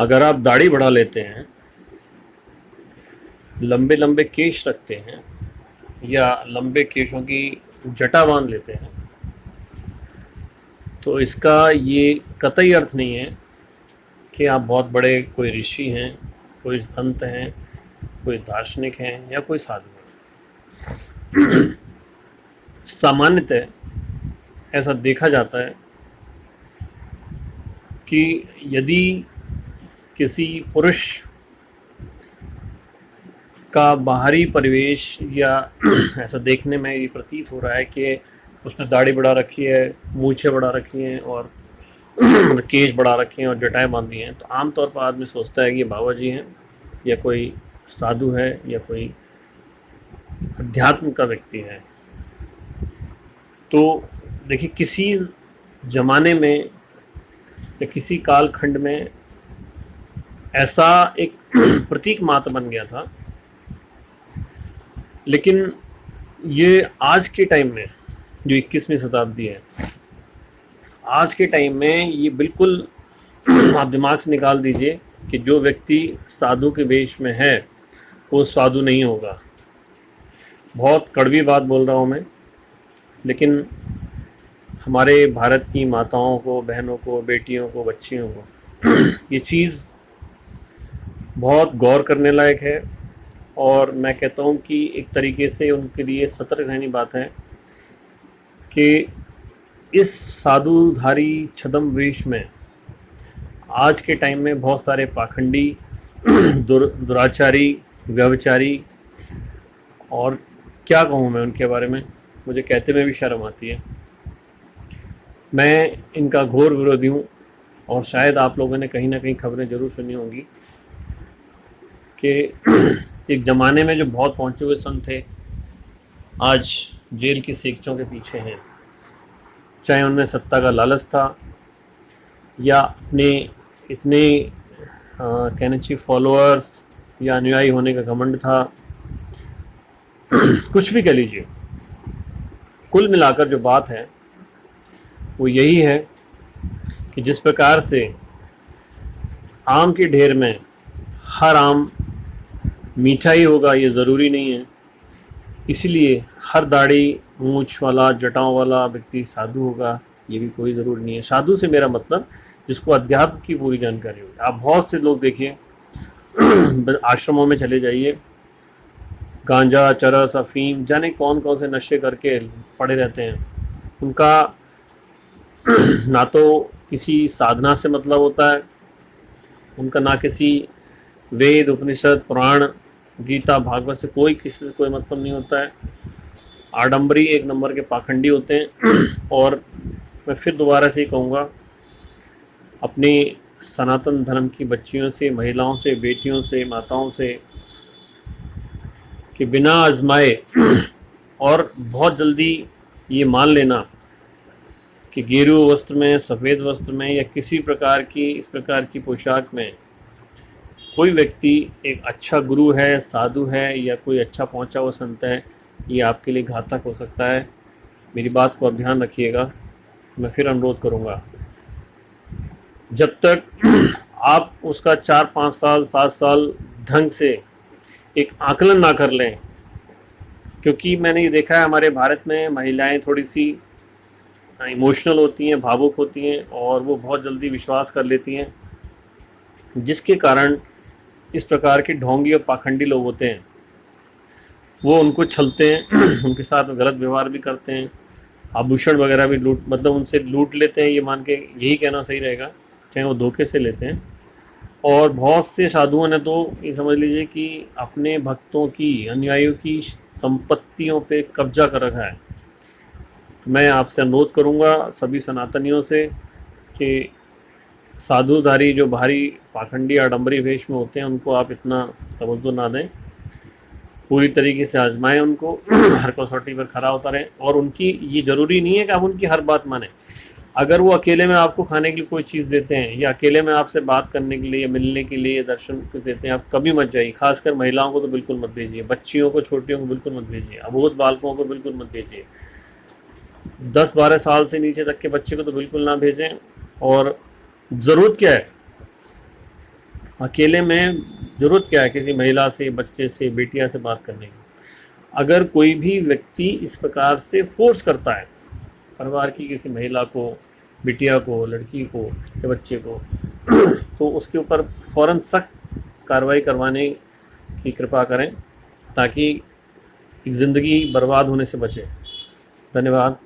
अगर आप दाढ़ी बढ़ा लेते हैं, लंबे लंबे केश रखते हैं या लंबे केशों की जटा बांध लेते हैं, तो इसका ये कतई अर्थ नहीं है कि आप बहुत बड़े कोई ऋषि हैं, कोई संत हैं, कोई दार्शनिक हैं या कोई साधु हैं। सामान्यतः ऐसा देखा जाता है कि यदि किसी पुरुष का बाहरी परिवेश या ऐसा देखने में ये प्रतीत हो रहा है कि उसने दाढ़ी बढ़ा रखी है, मूछें बढ़ा रखी हैं और केश बढ़ा रखे हैं और जटाएं बांधी हैं, तो आमतौर पर आदमी सोचता है कि ये बाबा जी हैं या कोई साधु है या कोई अध्यात्म का व्यक्ति है। तो देखिए, किसी जमाने में या किसी कालखंड में ऐसा एक प्रतीक मात्र बन गया था, लेकिन ये आज के टाइम में जो 21वीं शताब्दी है, आज के टाइम में ये बिल्कुल आप दिमाग से निकाल दीजिए कि जो व्यक्ति साधु के वेश में है वो साधु नहीं होगा। बहुत कड़वी बात बोल रहा हूँ मैं, लेकिन हमारे भारत की माताओं को, बहनों को, बेटियों को, बच्चियों को ये चीज़ बहुत गौर करने लायक है। और मैं कहता हूँ कि एक तरीके से उनके लिए सतर्क रहनी बात है कि इस साधुधारी छद्म वेश में आज के टाइम में बहुत सारे पाखंडी, दुराचारी, व्यभिचारी, और क्या कहूँ मैं उनके बारे में, मुझे कहते में भी शर्म आती है। मैं इनका घोर विरोधी हूँ और शायद आप लोगों ने कहीं ना कहीं खबरें ज़रूर सुनी होंगी कि एक ज़माने में जो बहुत पहुँचे हुए संत थे आज जेल की सेक्चों के पीछे हैं, चाहे उनमें सत्ता का लालच था या अपने इतने कहने चाहिए फॉलोअर्स या अनुयायी होने का घमंड था, कुछ भी कह लीजिए। कुल मिलाकर जो बात है वो यही है कि जिस प्रकार से आम के ढेर में हर आम मीठा ही होगा ये ज़रूरी नहीं है, इसलिए हर दाढ़ी मूछ वाला, जटाओं वाला व्यक्ति साधु होगा ये भी कोई ज़रूरी नहीं है। साधु से मेरा मतलब जिसको अध्यात्म की पूरी जानकारी हो। आप बहुत से लोग देखिए आश्रमों में चले जाइए, गांजा, चरस, अफीम, जाने कौन कौन से नशे करके पड़े रहते हैं। उनका ना तो किसी साधना से मतलब होता है, उनका ना किसी वेद, उपनिषद, पुराण, गीता, भागवत से किसी से कोई मतलब नहीं होता है। आडंबरी एक नंबर के पाखंडी होते हैं। और मैं फिर दोबारा से ही कहूँगा, अपनी सनातन धर्म की बच्चियों से, महिलाओं से, बेटियों से, माताओं से कि बिना आजमाए और बहुत जल्दी ये मान लेना कि गेरू वस्त्र में, सफ़ेद वस्त्र में या किसी प्रकार की इस प्रकार की पोशाक में कोई व्यक्ति एक अच्छा गुरु है, साधु है या कोई अच्छा पहुंचा हुआ संत है, ये आपके लिए घातक हो सकता है। मेरी बात को आप ध्यान रखिएगा। मैं फिर अनुरोध करूंगा, जब तक आप उसका 4-5 साल, 7 साल ढंग से एक आकलन ना कर लें, क्योंकि मैंने ये देखा है हमारे भारत में महिलाएं थोड़ी सी इमोशनल होती हैं, भावुक होती हैं और वो बहुत जल्दी विश्वास कर लेती हैं, जिसके कारण इस प्रकार के ढोंगी और पाखंडी लोग होते हैं वो उनको छलते हैं उनके साथ में गलत व्यवहार भी करते हैं, आभूषण वगैरह भी मतलब उनसे लूट लेते हैं, ये मान के यही कहना सही रहेगा, चाहे वो धोखे से लेते हैं। और बहुत से साधुओं ने तो ये समझ लीजिए कि अपने भक्तों की, अनुयायियों की संपत्तियों पे कब्जा कर रखा है। तो मैं आपसे अनुरोध करूंगा सभी सनातनियों से कि साधुधारी जो भारी पाखंडी आडंबरी वेश में होते हैं उनको आप इतना तवज्जो ना दें, पूरी तरीके से आजमाएं उनको हर कसौटी पर खरा होता रहे। और उनकी ये ज़रूरी नहीं है कि आप उनकी हर बात माने। अगर वो अकेले में आपको खाने के लिए कोई चीज़ देते हैं या अकेले में आपसे बात करने के लिए, मिलने के लिए, दर्शन देते हैं, आप कभी मत जाइए। खासकर महिलाओं को तो बिल्कुल मत भेजिए, बच्चियों को, छोटियों को बिल्कुल मत भेजिए, अबोध बालकों को बिल्कुल मत भेजिए, 10-12 साल से नीचे तक के बच्चे को तो बिल्कुल ना भेजें। और ज़रूरत क्या है, अकेले में ज़रूरत क्या है किसी महिला से, बच्चे से, बेटिया से बात करने की। अगर कोई भी व्यक्ति इस प्रकार से फोर्स करता है परिवार की किसी महिला को, बिटिया को, लड़की को या बच्चे को, तो उसके ऊपर फ़ौरन सख्त कार्रवाई करवाने की कृपा करें ताकि एक ज़िंदगी बर्बाद होने से बचे। धन्यवाद।